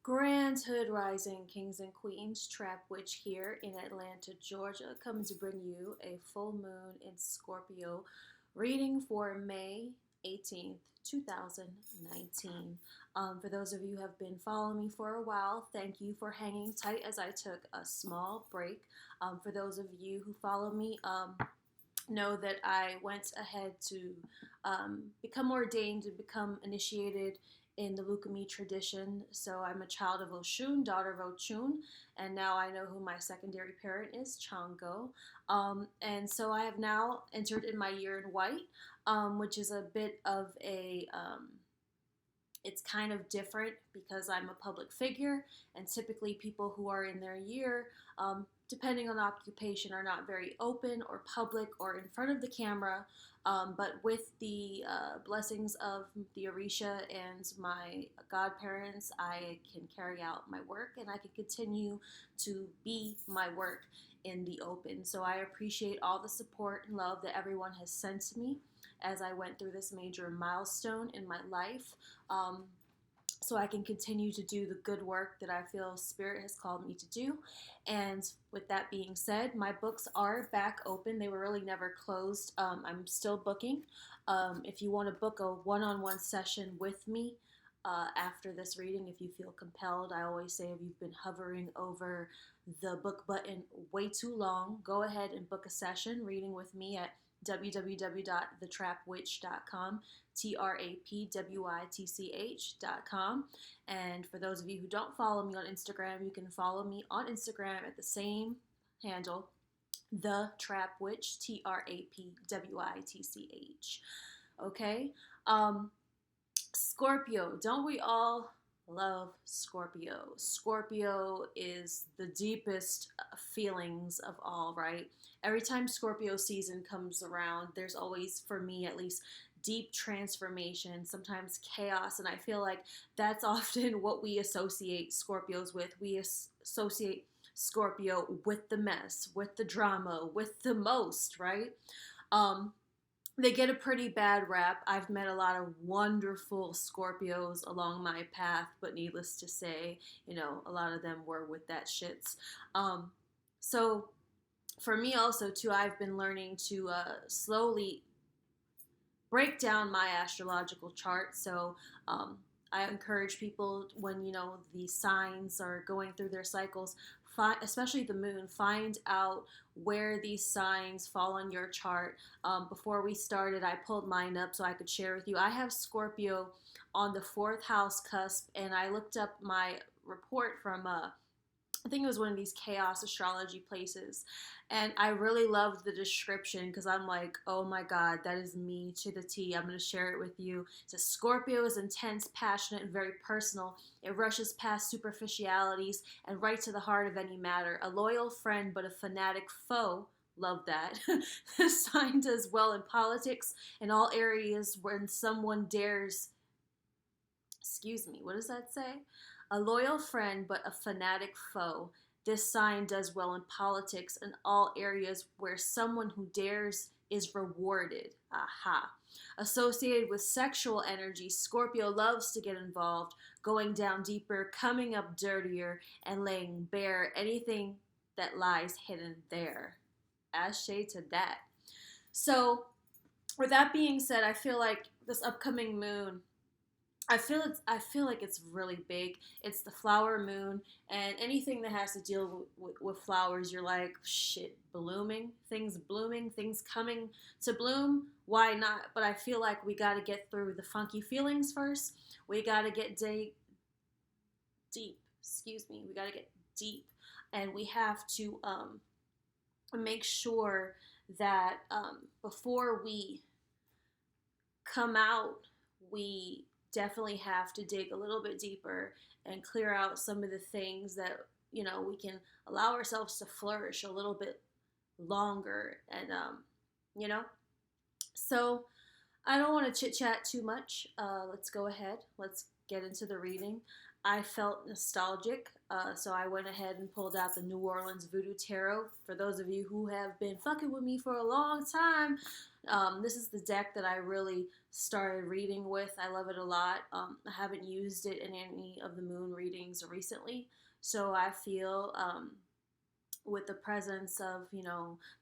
Grand Hood Rising, Kings and Queens, Trap Witch here in Atlanta, Georgia, coming to bring you a full moon in Scorpio reading for May 18th, 2019. For those of you who have been following me for a while, thank you for hanging tight as I took a small break. For those of you who follow me, know that I went ahead to become ordained and become initiated in the Lukumi tradition. So I'm a child of Oshun, daughter of Ochun, and now I know who my secondary parent is, Chango. And so I have now entered in my year in white, which is a bit of a it's kind of different because I'm a public figure, and typically people who are in their year, depending on occupation, are not very open or public or in front of the camera. But with the blessings of the Orisha and my godparents, I can carry out my work and I can continue to be my work in the open. So I appreciate all the support and love that everyone has sent to me as I went through this major milestone in my life. So I can continue to do the good work that I feel Spirit has called me to do. And with that being said, my books are back open. They were really never closed. I'm still booking. If you want to book a one-on-one session with me after this reading, if you feel compelled, I always say if you've been hovering over the book button way too long, go ahead and book a session reading with me at www.thetrapwitch.com, TRAPWITCH.com. And for those of you who don't follow me on Instagram, you can follow me on Instagram at the same handle, The Trap Witch, TRAPWITCH. Okay? Scorpio, don't we all love Scorpio? Scorpio is the deepest feelings of all, right? Every time Scorpio season comes around, there's always, for me at least, deep transformation, sometimes chaos, and I feel like that's often what we associate Scorpios with. We associate Scorpio with the mess, with the drama, with the most, right? They get a pretty bad rap. I've met a lot of wonderful Scorpios along my path, but needless to say, a lot of them were with that shits. So for me also too, I've been learning to slowly break down my astrological chart. So I encourage people when the signs are going through their cycles, especially the moon, find out where these signs fall on your chart. Before we started, I pulled mine up so I could share with you. I have Scorpio on the fourth house cusp, and I looked up my report from I think it was one of these chaos astrology places. And I really loved the description because I'm like, oh my God, that is me to the T. I'm going to share it with you. It says Scorpio is intense, passionate, and very personal. It rushes past superficialities and right to the heart of any matter. A loyal friend, but a fanatic foe. Love that. This sign does well in politics in all areas when someone dares. Excuse me, what does that say? A loyal friend, but a fanatic foe. This sign does well in politics in all areas where someone who dares is rewarded. Aha. Associated with sexual energy, Scorpio loves to get involved, going down deeper, coming up dirtier, and laying bare anything that lies hidden there. Ashe to that. So, with that being said, I feel like this upcoming moon, I feel like it's really big. It's the flower moon, and anything that has to deal with flowers, you're like, shit, blooming, things coming to bloom. Why not? But I feel like we got to get through the funky feelings first. We got to get deep. Excuse me. We got to get deep, and we have to make sure that before we come out, we definitely have to dig a little bit deeper and clear out some of the things that we can allow ourselves to flourish a little bit longer. And so I don't want to chit chat too much. Let's go ahead, let's get into the reading. I felt nostalgic, so I went ahead and pulled out the New Orleans Voodoo Tarot. For those of you who have been fucking with me for a long time, this is the deck that I really started reading with. I love it a lot. I haven't used it in any of the moon readings recently, so I feel with the presence of,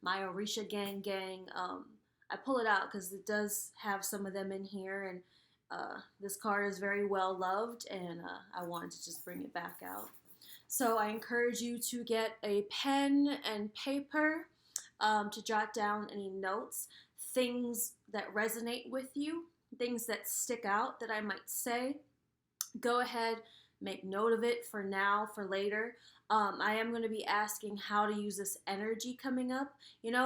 my Orisha gang, I pull it out because it does have some of them in here, and this card is very well loved, and I wanted to just bring it back out. So I encourage you to get a pen and paper to jot down any notes, things that resonate with you, things that stick out that I might say. Go ahead, make note of it for now, for later. I am going to be asking how to use this energy coming up, and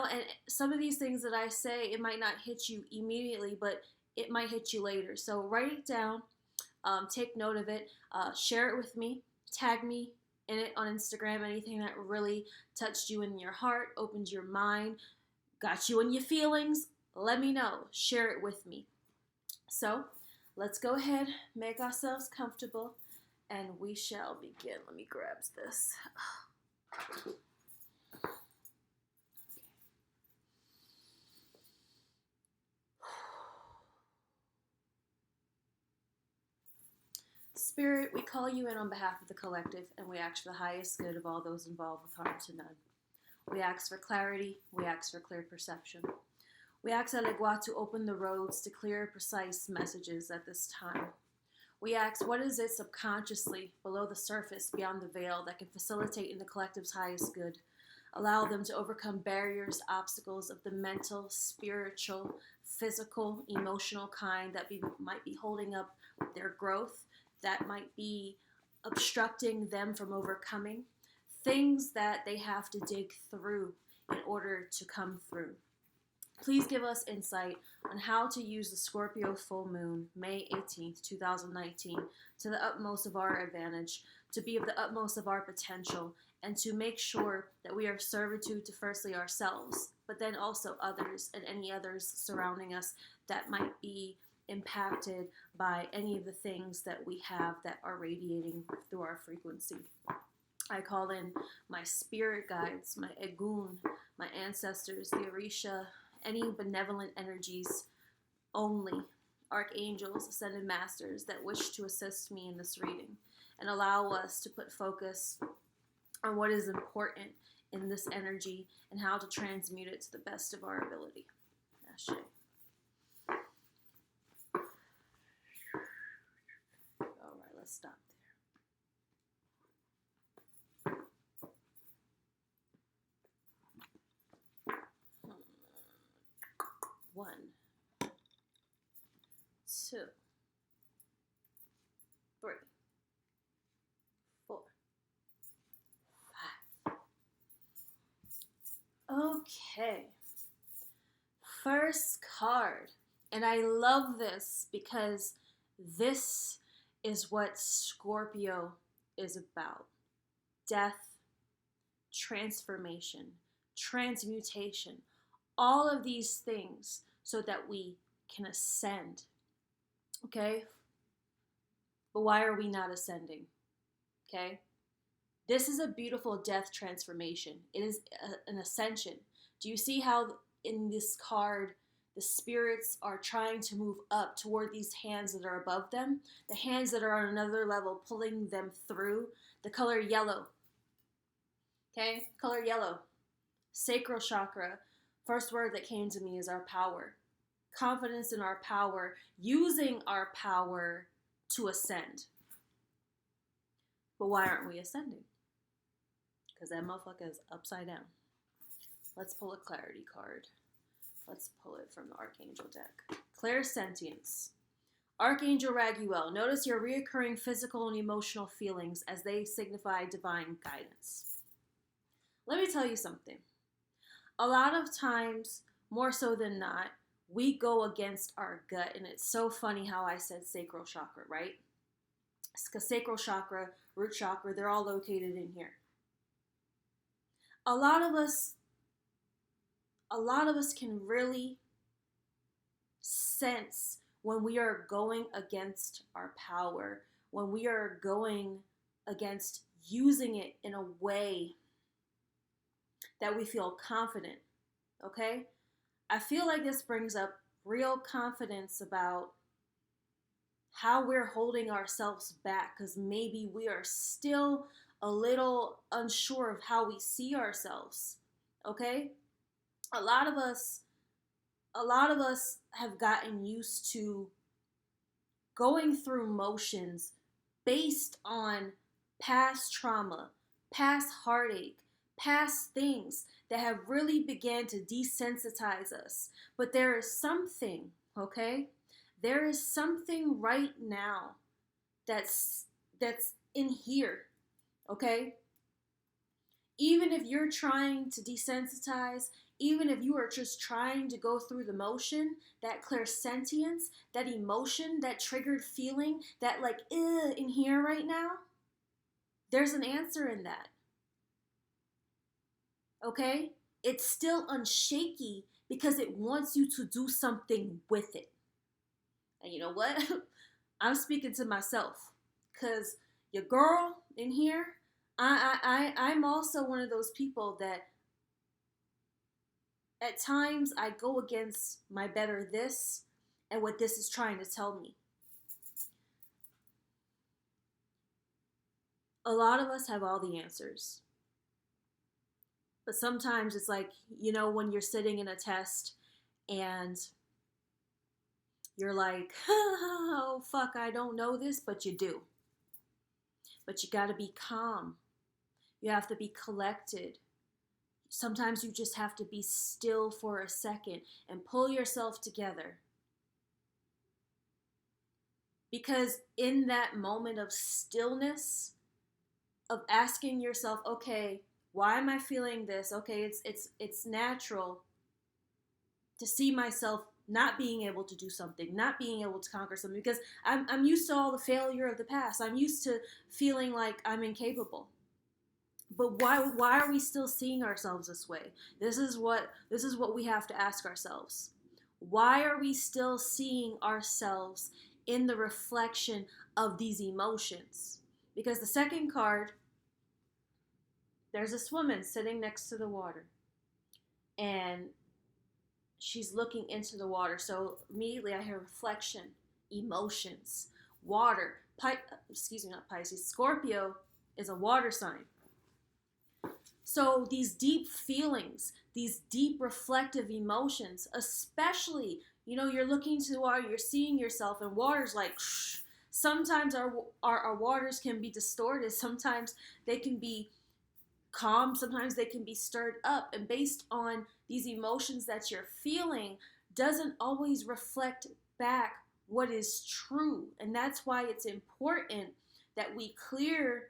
some of these things that I say, it might not hit you immediately, but it might hit you later. So write it down, take note of it, share it with me, tag me in it on Instagram, anything that really touched you in your heart, opened your mind, got you in your feelings, let me know, share it with me. So let's go ahead, make ourselves comfortable, and we shall begin. Let me grab this. Spirit, we call you in on behalf of the collective, and we ask for the highest good of all those involved with harm to none. We ask for clarity. We ask for clear perception. We ask Elegua to open the roads to clear, precise messages at this time. We ask, what is it subconsciously below the surface, beyond the veil, that can facilitate in the collective's highest good? Allow them to overcome barriers, obstacles of the mental, spiritual, physical, emotional kind that might be holding up their growth, that might be obstructing them from overcoming, things that they have to dig through in order to come through. Please give us insight on how to use the Scorpio full moon, May 18th, 2019, to the utmost of our advantage, to be of the utmost of our potential, and to make sure that we are servitude to firstly ourselves, but then also others and any others surrounding us that might be impacted by any of the things that we have that are radiating through our frequency. I call in my spirit guides, my Egun, my ancestors, the Orisha, any benevolent energies only, archangels, ascended masters that wish to assist me in this reading and allow us to put focus on what is important in this energy and how to transmute it to the best of our ability. Ashe. All right, let's stop there. 1, 2, 3, 4, 5. Okay. First card. And I love this because this is what Scorpio is about. Death, transformation, transmutation, all of these things so that we can ascend. Okay? But why are we not ascending? Okay? This is a beautiful death transformation. It is an ascension. Do you see how in this card the spirits are trying to move up toward these hands that are above them? The hands that are on another level, pulling them through. The color yellow. Okay? Color yellow. Sacral chakra. First word that came to me is our power. Confidence in our power. Using our power to ascend. But why aren't we ascending? Because that motherfucker is upside down. Let's pull a clarity card. Let's pull it from the Archangel deck. Clairsentience. Archangel Raguel, notice your reoccurring physical and emotional feelings as they signify divine guidance. Let me tell you something. A lot of times, more so than not, we go against our gut. And it's so funny how I said sacral chakra, right? Because sacral chakra, root chakra, they're all located in here. A lot of us can really sense when we are going against our power, when we are going against using it in a way that we feel confident, okay? I feel like this brings up real confidence about how we're holding ourselves back because maybe we are still a little unsure of how we see ourselves, okay? A lot of us have gotten used to going through motions based on past trauma, past heartache, past things that have really began to desensitize us. But there is something, okay? There is something right now that's in here, okay? Even if you're trying to desensitize, even if you are just trying to go through the motion, that clairsentience, that emotion, that triggered feeling, that like, in here right now, there's an answer in that. Okay? It's still unshaky because it wants you to do something with it. And you know what? I'm speaking to myself because your girl in here, I'm also one of those people that at times I go against my better this and what this is trying to tell me. A lot of us have all the answers. But sometimes it's like, when you're sitting in a test and you're like, oh, fuck, I don't know this, but you do. But you got to be calm. You have to be collected. Sometimes you just have to be still for a second and pull yourself together. Because in that moment of stillness, of asking yourself, okay, why am I feeling this? Okay, it's natural to see myself not being able to do something, not being able to conquer something, because I'm used to all the failure of the past. I'm used to feeling like I'm incapable. But why are we still seeing ourselves this way? This is what we have to ask ourselves. Why are we still seeing ourselves in the reflection of these emotions? Because the second card, there's this woman sitting next to the water. And she's looking into the water. So immediately I hear reflection, emotions, water. Not Pisces. Scorpio is a water sign. So these deep feelings, these deep reflective emotions, especially, you're looking to the water, you're seeing yourself, and water's like, shh. Sometimes our waters can be distorted. Sometimes they can be calm, sometimes they can be stirred up, and based on these emotions that you're feeling doesn't always reflect back what is true. And that's why it's important that we clear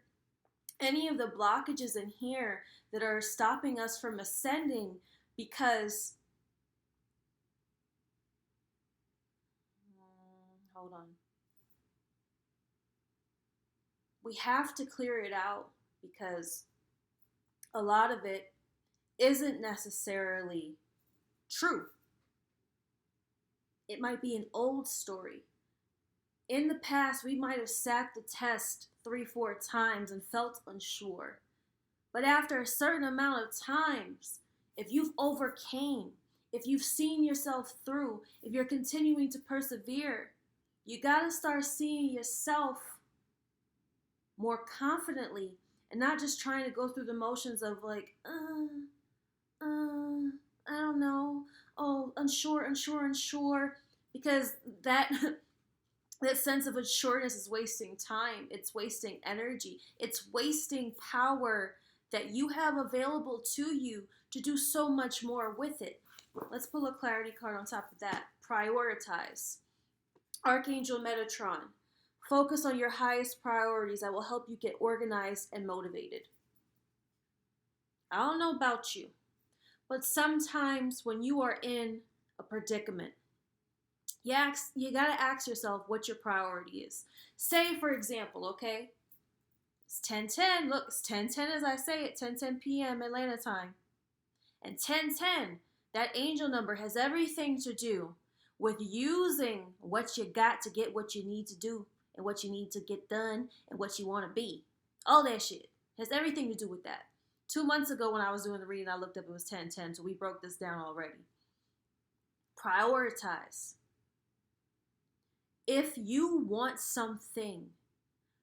any of the blockages in here that are stopping us from ascending, because hold on, we have to clear it out, because a lot of it isn't necessarily true. It might be an old story. In the past, we might have sat the test 3-4 times and felt unsure. But after a certain amount of times, if you've overcame, if you've seen yourself through, if you're continuing to persevere, you gotta start seeing yourself more confidently, and not just trying to go through the motions of like, I don't know, oh, unsure, because that that sense of assuredness is wasting time, it's wasting energy, it's wasting power that you have available to you to do so much more with it. Let's pull a clarity card on top of that. Prioritize. Archangel Metatron. Focus on your highest priorities that will help you get organized and motivated. I don't know about you, but sometimes when you are in a predicament, you gotta ask yourself what your priority is. Say, for example, okay, it's 10:10. Look, it's 10:10 as I say it, 10:10 p.m. Atlanta time. And 10:10, that angel number has everything to do with using what you got to get what you need to do. and what you need to get done and what you want to be. All that shit has everything to do with that. 2 months ago when I was doing the reading, I looked up, it was 10:10, so we broke this down already. Prioritize. If you want something,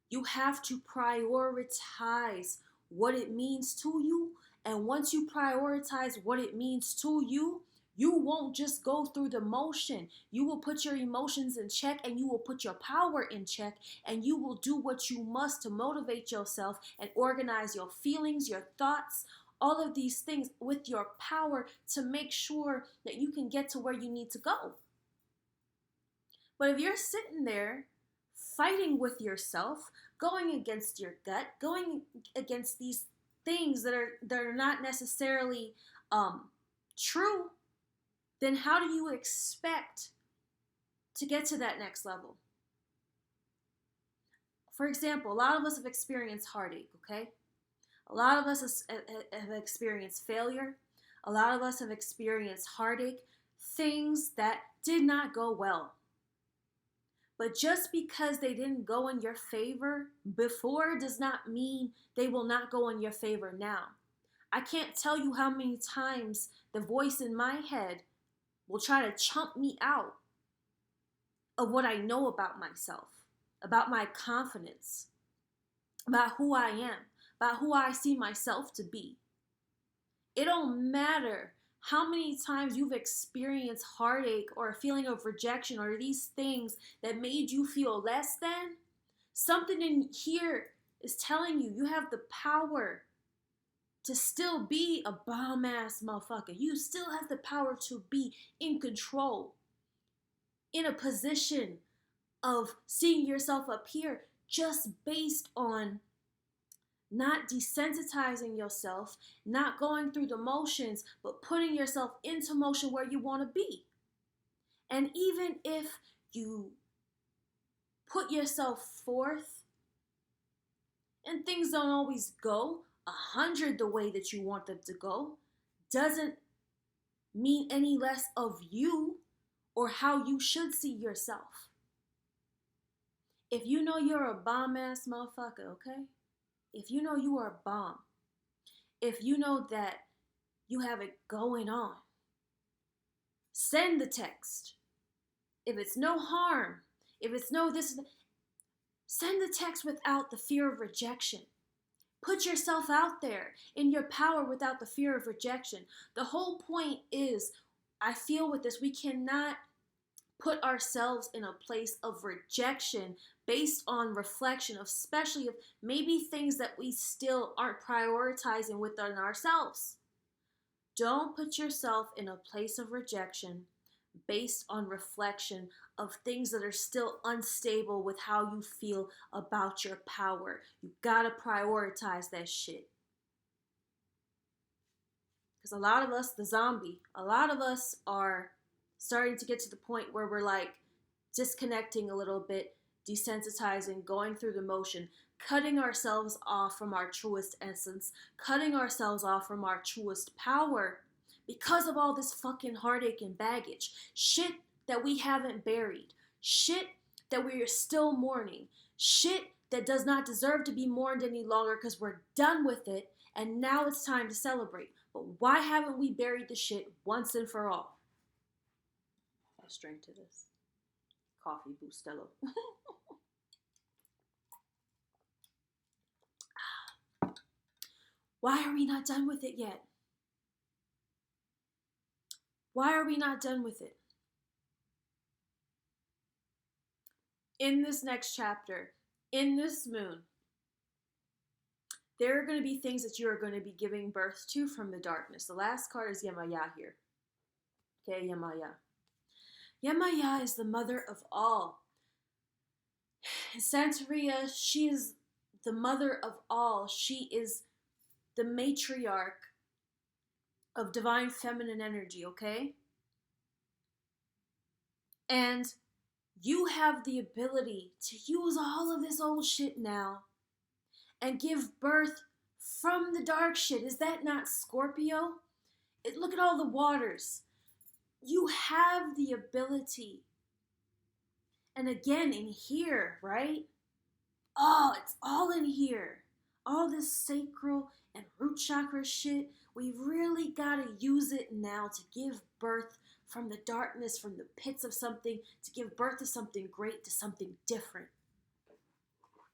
you have to prioritize what it means to you. And once you prioritize what it means to you, you won't just go through the motion. You will put your emotions in check, and you will put your power in check, and you will do what you must to motivate yourself and organize your feelings, your thoughts, all of these things with your power to make sure that you can get to where you need to go. But if you're sitting there fighting with yourself, going against your gut, going against these things that are not necessarily true, then how do you expect to get to that next level? For example, a lot of us have experienced heartache, okay? A lot of us have experienced failure. A lot of us have experienced heartache, things that did not go well. But just because they didn't go in your favor before does not mean they will not go in your favor now. I can't tell you how many times the voice in my head will try to chump me out of what I know about myself, about my confidence, about who I am, about who I see myself to be. It don't matter how many times you've experienced heartache or a feeling of rejection or these things that made you feel less than. Something in here is telling you you have the power to still be a bomb ass motherfucker. You still have the power to be in control, in a position of seeing yourself up here, just based on not desensitizing yourself, not going through the motions, but putting yourself into motion where you want to be. And even if you put yourself forth and things don't always go 100 the way that you want them to go, doesn't mean any less of you or how you should see yourself. If you know you're a bomb ass motherfucker, okay? If you know you are a bomb, if you know that you have it going on, send the text. If it's no harm, if it's no this, send the text without the fear of rejection. Put yourself out there in your power without the fear of rejection. The whole point is, I feel with this, we cannot put ourselves in a place of rejection based on reflection, especially of maybe things that we still aren't prioritizing within ourselves. Don't put yourself in a place of rejection based on reflection of things that are still unstable with how you feel about your power. You gotta prioritize that shit. Because a lot of us, the zombie, a lot of us are starting to get to the point where we're like disconnecting a little bit, desensitizing, going through the motion, cutting ourselves off from our truest essence, cutting ourselves off from our truest power because of all this fucking heartache and baggage. Shit that we haven't buried. Shit that we are still mourning. Shit that does not deserve to be mourned any longer because we're done with it and now it's time to celebrate. But why haven't we buried the shit once and for all? Let's drink to this. Coffee Bustelo. Why are we not done with it yet? Why are we not done with it? In this next chapter, in this moon, there are going to be things that you are going to be giving birth to from the darkness. The last card is Yemaya here. Okay, Yemaya. Yemaya is the mother of all. Santeria, she is the mother of all. She is the matriarch of divine feminine energy, okay? And you have the ability to use all of this old shit now and give birth from the dark shit. Is that not Scorpio? Look at all the waters. You have the ability. And again, in here, right? Oh, it's all in here. All this sacral and root chakra shit, we really gotta use it now to give birth from the darkness, from the pits of something, to give birth to something great, to something different.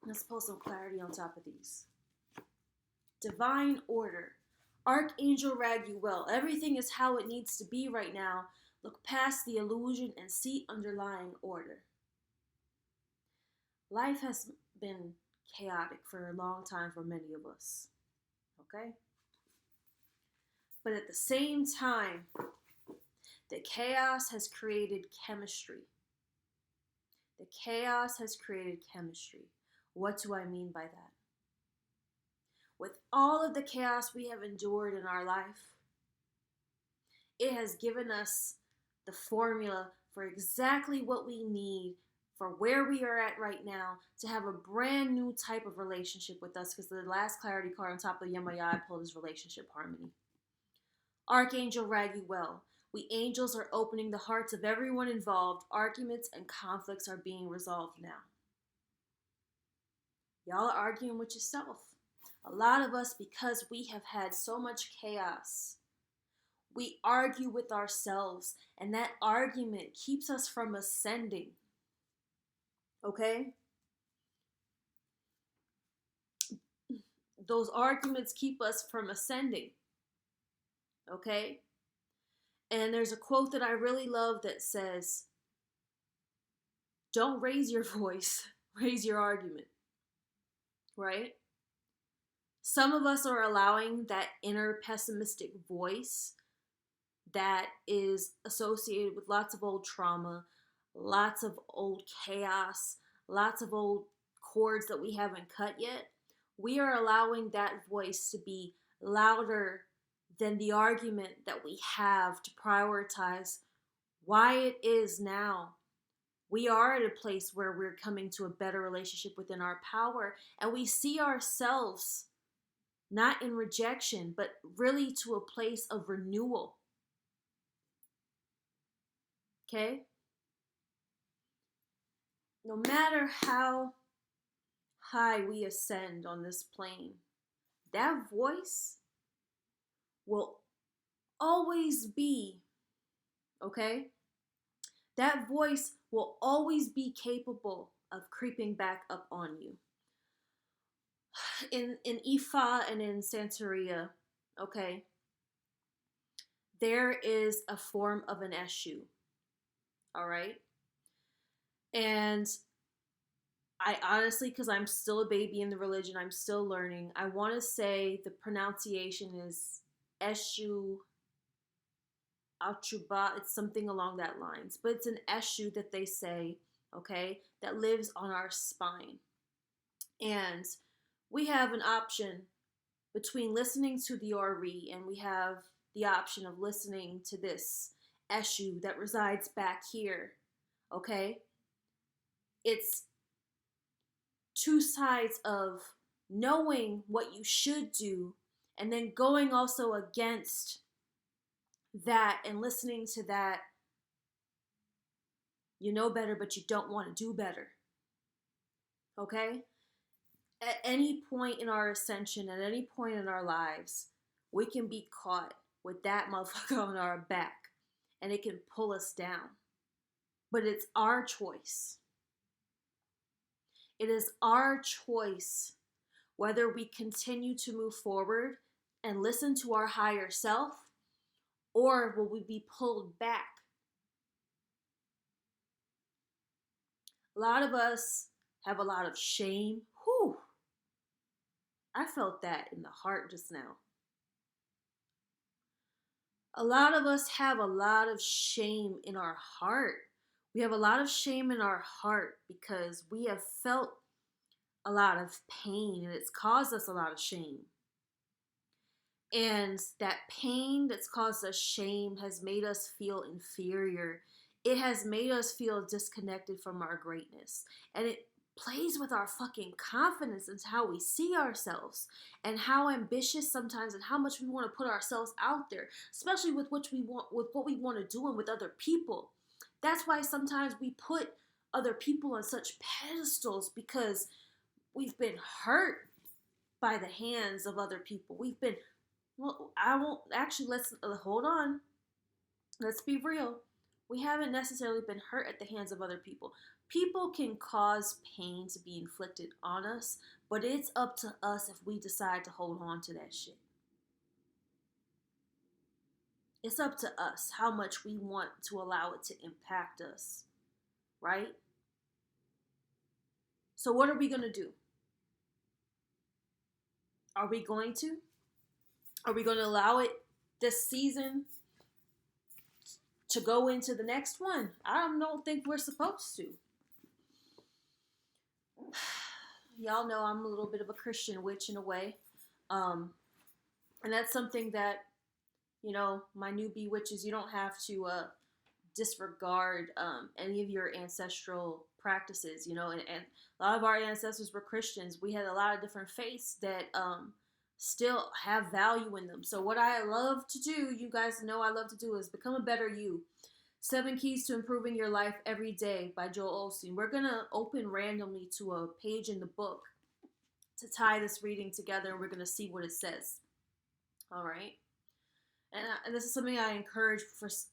Let's pull some clarity on top of these. Divine order. Archangel Raguel. Everything is how it needs to be right now. Look past the illusion and see underlying order. Life has been chaotic for a long time for many of us. Okay? But at the same time, the chaos has created chemistry. The chaos has created chemistry. What do I mean by that? With all of the chaos we have endured in our life, it has given us the formula for exactly what we need for where we are at right now to have a brand new type of relationship with us, because the last clarity card on top of Yemaya I pulled is relationship harmony. Archangel Raguel. We angels are opening the hearts of everyone involved. Arguments and conflicts are being resolved now. Y'all are arguing with yourself. A lot of us, because we have had so much chaos, we argue with ourselves, and that argument keeps us from ascending. Okay? Those arguments keep us from ascending. Okay? And there's a quote that I really love that says, don't raise your voice, raise your argument. Right? Some of us are allowing that inner pessimistic voice that is associated with lots of old trauma, lots of old chaos, lots of old cords that we haven't cut yet. We are allowing that voice to be louder than the argument that we have to prioritize why it is now. We are at a place where we're coming to a better relationship within our power, and we see ourselves not in rejection, but really to a place of renewal. Okay? No matter how high we ascend on this plane, that voice will always be, okay? That voice will always be capable of creeping back up on you. In Ifa and in Santeria, okay, there is a form of an Eshu, all right? And I honestly, because I'm still a baby in the religion, I'm still learning, I want to say the pronunciation is Eshu Achuba. It's something along that lines. But it's an Eshu that they say, okay, that lives on our spine. And we have an option between listening to the Ori, and we have the option of listening to this Eshu that resides back here, okay? It's two sides of knowing what you should do and then going also against that and listening to that. You know better, but you don't want to do better. Okay? At any point in our ascension, at any point in our lives, we can be caught with that motherfucker on our back and it can pull us down. But it's our choice. It is our choice whether we continue to move forward and listen to our higher self, or will we be pulled back? A lot of us have a lot of shame. Whew. I felt that in the heart just now. A lot of us have a lot of shame in our heart. We have a lot of shame in our heart because we have felt a lot of pain and it's caused us a lot of shame. And that pain that's caused us shame has made us feel inferior. It has made us feel disconnected from our greatness. And it plays with our fucking confidence into how we see ourselves and how ambitious sometimes and how much we want to put ourselves out there, especially with what we want to do and with other people. That's why sometimes we put other people on such pedestals because we've been hurt by the hands of other people. We've been, well, I won't actually, let's hold on. Let's be real. We haven't necessarily been hurt at the hands of other people. People can cause pain to be inflicted on us, but it's up to us if we decide to hold on to that shit. It's up to us how much we want to allow it to impact us, right? So, what are we going to do? Are we going to? Are we going to allow it this season to go into the next one? I don't think we're supposed to. Y'all know I'm a little bit of a Christian witch in a way. And that's something that, you know, my newbie witches, you don't have to disregard any of your ancestral practices, you know, and a lot of our ancestors were Christians. We had a lot of different faiths that still have value in them. So what I love to do, you guys know I love to do, is become a better you. 7 Keys to Improving Your Life Every Day by Joel Osteen. We're going to open randomly to a page in the book to tie this reading together, and we're going to see what it says. All right? And this is something I encourage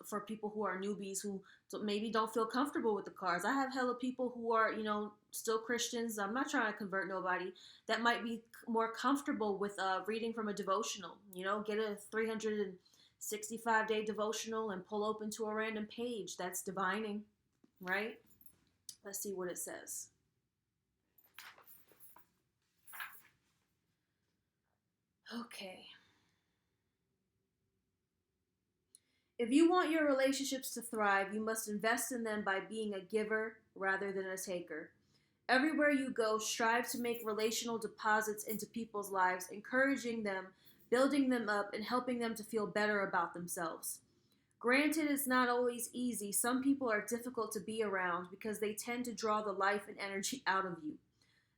for people who are newbies who maybe don't feel comfortable with the cards. I have hella people who are, you know, still Christians. I'm not trying to convert nobody. That might be more comfortable with reading from a devotional. You know, get a 365-day devotional and pull open to a random page. That's divining, right? Let's see what it says. Okay. If you want your relationships to thrive, you must invest in them by being a giver rather than a taker. Everywhere you go, strive to make relational deposits into people's lives, encouraging them, building them up, and helping them to feel better about themselves. Granted, it's not always easy. Some people are difficult to be around because they tend to draw the life and energy out of you.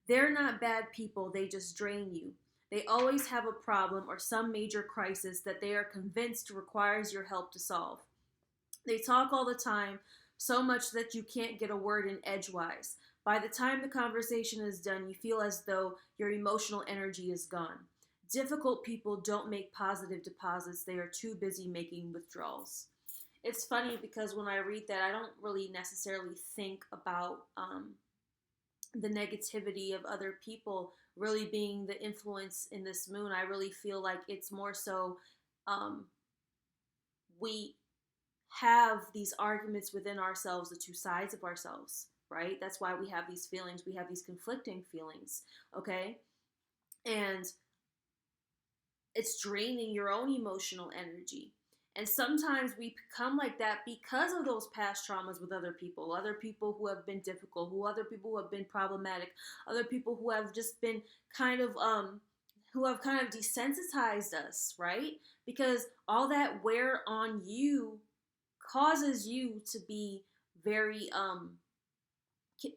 They're not bad people, they just drain you. They always have a problem or some major crisis that they are convinced requires your help to solve. They talk all the time, so much that you can't get a word in edgewise. By the time the conversation is done, you feel as though your emotional energy is gone. Difficult people don't make positive deposits. They are too busy making withdrawals. It's funny because when I read that, I don't really necessarily think about the negativity of other people really being the influence in this moon. I really feel like it's more so we have these arguments within ourselves, the two sides of ourselves, right? That's why we have these feelings. We have these conflicting feelings, okay? And it's draining your own emotional energy. And sometimes we become like that because of those past traumas with other people who have been difficult, other people who have been problematic, other people who have just been kind of desensitized us, right? Because all that wear on you causes you to be very,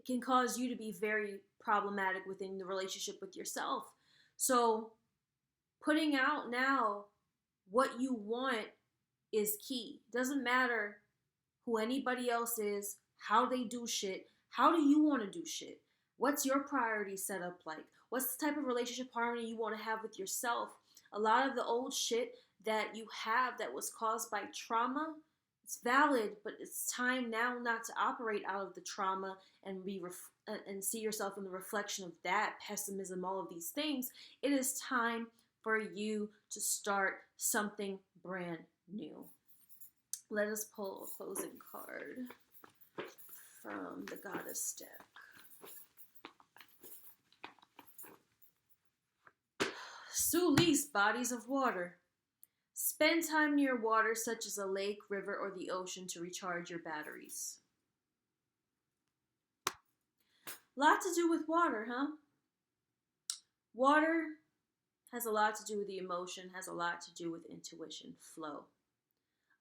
can cause you to be very problematic within the relationship with yourself. So putting out now what you want is key. Doesn't matter who anybody else is, how they do shit. How do you want to do shit? What's your priority set up like? What's the type of relationship harmony you want to have with yourself? A lot of the old shit that you have that was caused by trauma, it's valid, but it's time now not to operate out of the trauma and and see yourself in the reflection of that pessimism, all of these things. It is time for you to start something brand new. Let us pull a closing card from the Goddess deck. Sulis, bodies of water. Spend time near water such as a lake, river, or the ocean to recharge your batteries. Lot to do with water, huh? Water has a lot to do with the emotion, has a lot to do with intuition, flow.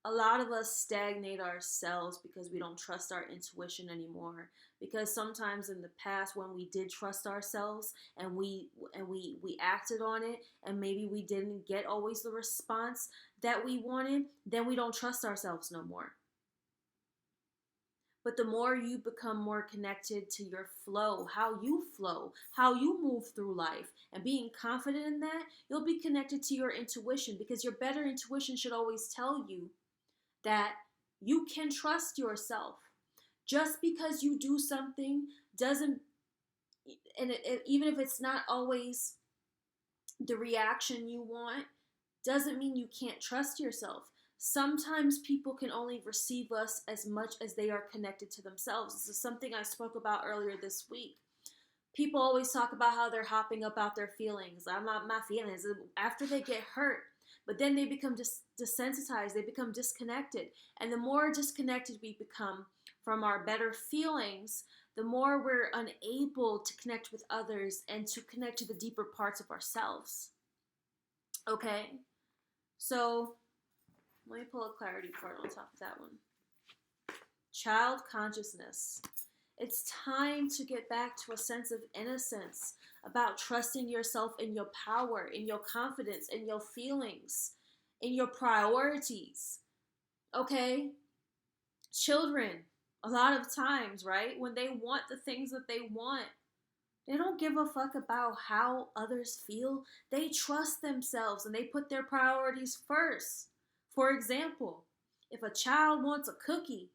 A lot of us stagnate ourselves because we don't trust our intuition anymore. Because sometimes in the past when we did trust ourselves and we acted on it and maybe we didn't get always the response that we wanted, then we don't trust ourselves no more. But the more you become more connected to your flow, how you move through life, and being confident in that, you'll be connected to your intuition, because your better intuition should always tell you that you can trust yourself. Just because you do something doesn't, and even if it's not always the reaction you want, doesn't mean you can't trust yourself. Sometimes people can only receive us as much as they are connected to themselves. This is something I spoke about earlier this week. People always talk about how they're hopping up out their feelings. I'm not my feelings after they get hurt, but then they become desensitized. They become disconnected. And the more disconnected we become from our better feelings, the more we're unable to connect with others and to connect to the deeper parts of ourselves. Okay? So, let me pull a clarity card on top of that one. Child consciousness. It's time to get back to a sense of innocence about trusting yourself in your power, in your confidence, in your feelings, in your priorities. Okay? Children, a lot of times, right, when they want the things that they want, they don't give a fuck about how others feel. They trust themselves and they put their priorities first. For example, if a child wants a cookie,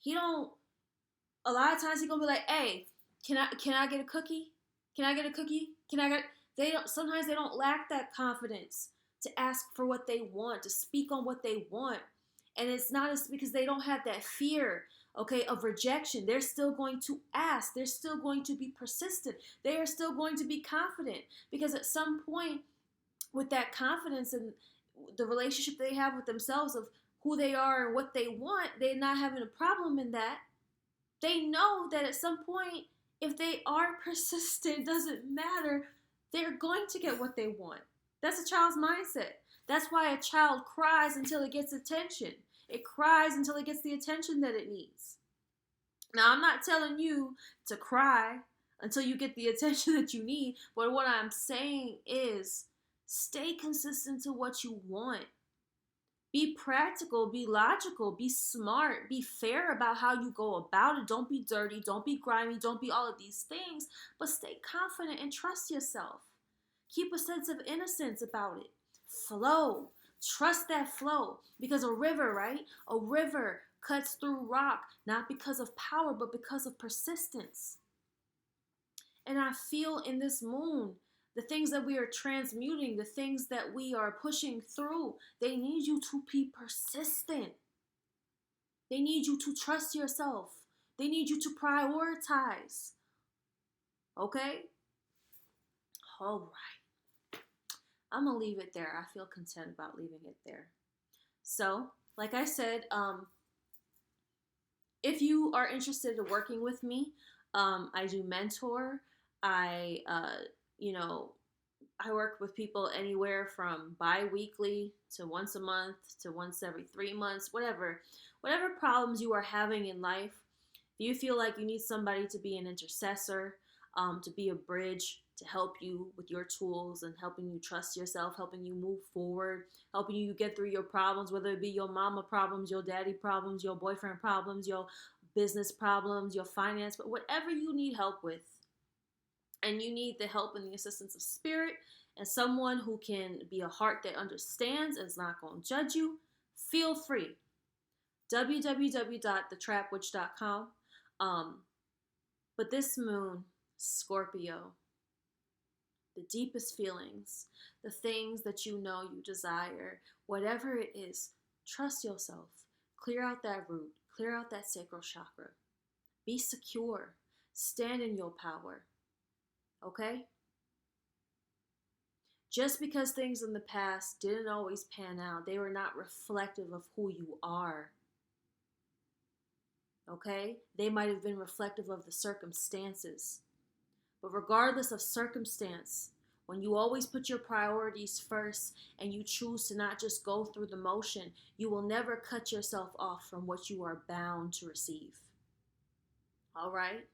a lot of times he's gonna be like, hey, can I get a cookie? Can I get a cookie? Sometimes they don't lack that confidence to ask for what they want, to speak on what they want. And it's not because they don't have that fear, okay, of rejection. They're still going to ask. They're still going to be persistent. They are still going to be confident, because at some point, with that confidence and the relationship they have with themselves of who they are and what they want, they're not having a problem in that. They know that at some point, if they are persistent, it doesn't matter, they're going to get what they want. That's a child's mindset. That's why a child cries until it gets attention. It cries until it gets the attention that it needs. Now, I'm not telling you to cry until you get the attention that you need, but what I'm saying is stay consistent to what you want. Be practical, be logical, be smart, be fair about how you go about it. Don't be dirty, don't be grimy, don't be all of these things, but stay confident and trust yourself. Keep a sense of innocence about it. Flow. Trust that flow, because a river, right? A river cuts through rock, not because of power, but because of persistence. And I feel in this moon, the things that we are transmuting, the things that we are pushing through, they need you to be persistent. They need you to trust yourself. They need you to prioritize. Okay? All right. I'm going to leave it there. I feel content about leaving it there. So, like I said, if you are interested in working with me, I do mentor. I work with people anywhere from bi-weekly to once a month to once every 3 months, whatever problems you are having in life. If you feel like you need somebody to be an intercessor, to be a bridge, to help you with your tools and helping you trust yourself, helping you move forward, helping you get through your problems, whether it be your mama problems, your daddy problems, your boyfriend problems, your business problems, your finance, but whatever you need help with, and you need the help and the assistance of spirit and someone who can be a heart that understands and is not going to judge you, feel free. www.thetrapwitch.com. But this moon, Scorpio, the deepest feelings, the things that you know you desire, whatever it is, trust yourself. Clear out that root. Clear out that sacral chakra. Be secure. Stand in your power. Okay? Just because things in the past didn't always pan out, they were not reflective of who you are. Okay? They might have been reflective of the circumstances. But regardless of circumstance, when you always put your priorities first and you choose to not just go through the motion, you will never cut yourself off from what you are bound to receive. All right?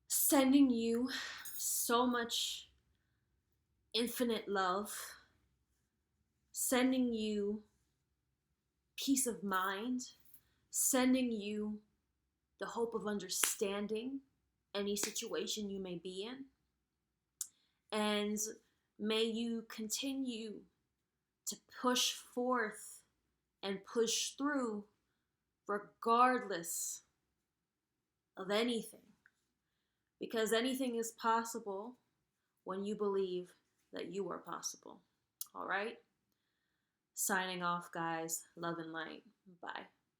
Sending you so much infinite love. Sending you peace of mind. sending you the hope of understanding any situation you may be in. And may you continue to push forth and push through regardless of anything. Because anything is possible when you believe that you are possible. All right? Signing off, guys. Love and light. Bye.